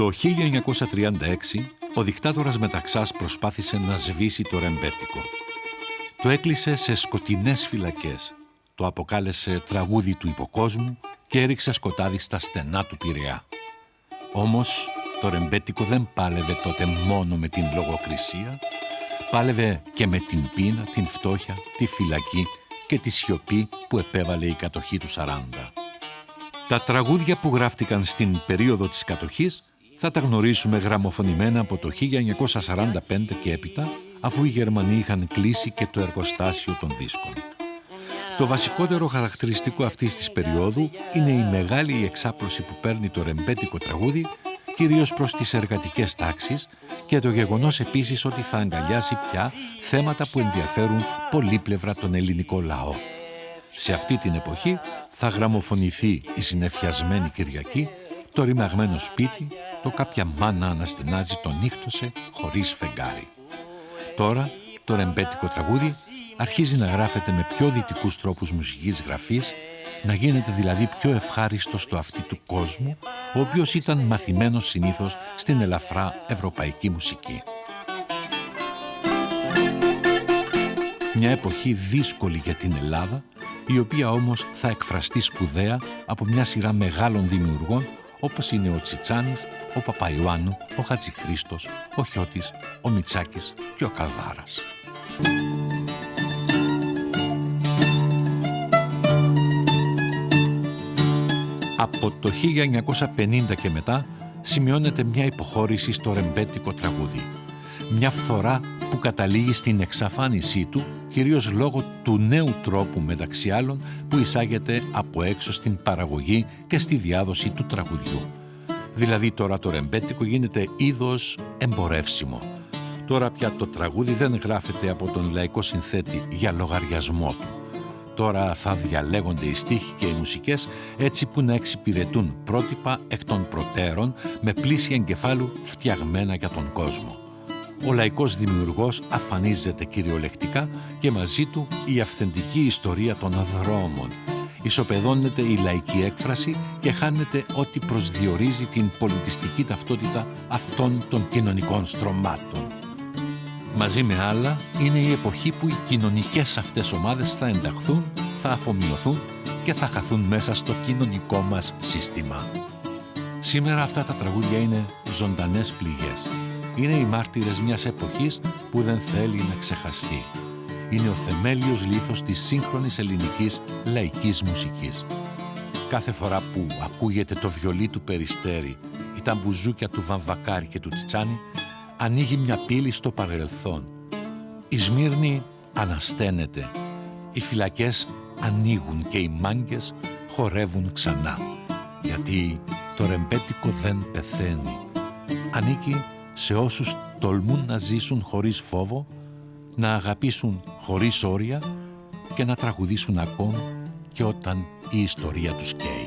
Το 1936 ο δικτάτορας Μεταξάς προσπάθησε να σβήσει το ρεμπέτικο. Το έκλεισε σε σκοτεινές φυλακές, το αποκάλεσε τραγούδι του υποκόσμου και έριξε σκοτάδι στα στενά του Πειραιά. Όμως το ρεμπέτικο δεν πάλευε τότε μόνο με την λογοκρισία, πάλευε και με την πείνα, την φτώχεια, τη φυλακή και τη σιωπή που επέβαλε η κατοχή του 40. Τα τραγούδια που γράφτηκαν στην περίοδο της κατοχής θα τα γνωρίσουμε γραμμοφωνημένα από το 1945 και έπειτα, αφού οι Γερμανοί είχαν κλείσει και το εργοστάσιο των δίσκων. Το βασικότερο χαρακτηριστικό αυτής της περίοδου είναι η μεγάλη εξάπλωση που παίρνει το ρεμπέτικο τραγούδι, κυρίως προς τις εργατικές τάξεις, και το γεγονός επίσης ότι θα αγκαλιάσει πια θέματα που ενδιαφέρουν πολύπλευρα τον ελληνικό λαό. Σε αυτή την εποχή θα γραμμοφωνηθεί η συννεφιασμένη Κυριακή, το ρημαγμένο σπίτι, το κάποια μάνα αναστενάζει τον νύχτωσε χωρίς φεγγάρι. Τώρα το ρεμπέτικο τραγούδι αρχίζει να γράφεται με πιο δυτικούς τρόπους μουσικής γραφής, να γίνεται δηλαδή πιο ευχάριστο στο αυτί του κόσμου, ο οποίος ήταν μαθημένος συνήθως στην ελαφρά ευρωπαϊκή μουσική. Μια εποχή δύσκολη για την Ελλάδα, η οποία όμως θα εκφραστεί σπουδαία από μια σειρά μεγάλων δημιουργών, όπως είναι ο Τσιτσάνης, ο Παπαϊωάννου, ο Χατζηχρήστος, ο Χιώτης, ο Μητσάκης και ο Καλδάρας. Από το 1950 και μετά σημειώνεται μια υποχώρηση στο ρεμπέτικο τραγούδι. Μια φθορά που καταλήγει στην εξαφάνισή του, κυρίως λόγω του νέου τρόπου μεταξύ άλλων που εισάγεται από έξω στην παραγωγή και στη διάδοση του τραγουδιού. Δηλαδή τώρα το ρεμπέτικο γίνεται είδος εμπορεύσιμο. Τώρα πια το τραγούδι δεν γράφεται από τον λαϊκό συνθέτη για λογαριασμό του. Τώρα θα διαλέγονται οι στίχοι και οι μουσικές έτσι που να εξυπηρετούν πρότυπα εκ των προτέρων με πλήσια εγκεφάλου φτιαγμένα για τον κόσμο. Ο λαϊκός δημιουργός αφανίζεται κυριολεκτικά και μαζί του η αυθεντική ιστορία των δρόμων. Ισοπεδώνεται η λαϊκή έκφραση και χάνεται ό,τι προσδιορίζει την πολιτιστική ταυτότητα αυτών των κοινωνικών στρωμάτων. Μαζί με άλλα, είναι η εποχή που οι κοινωνικές αυτές ομάδες θα ενταχθούν, θα αφομοιωθούν και θα χαθούν μέσα στο κοινωνικό μας σύστημα. Σήμερα αυτά τα τραγούδια είναι ζωντανές πληγές. Είναι οι μάρτυρες μιας εποχής που δεν θέλει να ξεχαστεί. Είναι ο θεμέλιος λίθος της σύγχρονης ελληνικής λαϊκής μουσικής. Κάθε φορά που ακούγεται το βιολί του Περιστέρη ή τα μπουζούκια του Βαμβακάρη και του Τσιτσάνη, ανοίγει μια πύλη στο παρελθόν. Η Σμύρνη ανασταίνεται, οι φυλακές ανοίγουν και οι μάγκες χορεύουν ξανά. Γιατί το ρεμπέτικο δεν πεθαίνει. Ανήκει σε όσους τολμούν να ζήσουν χωρίς φόβο, να αγαπήσουν χωρίς όρια και να τραγουδήσουν ακόμη και όταν η ιστορία τους καίει.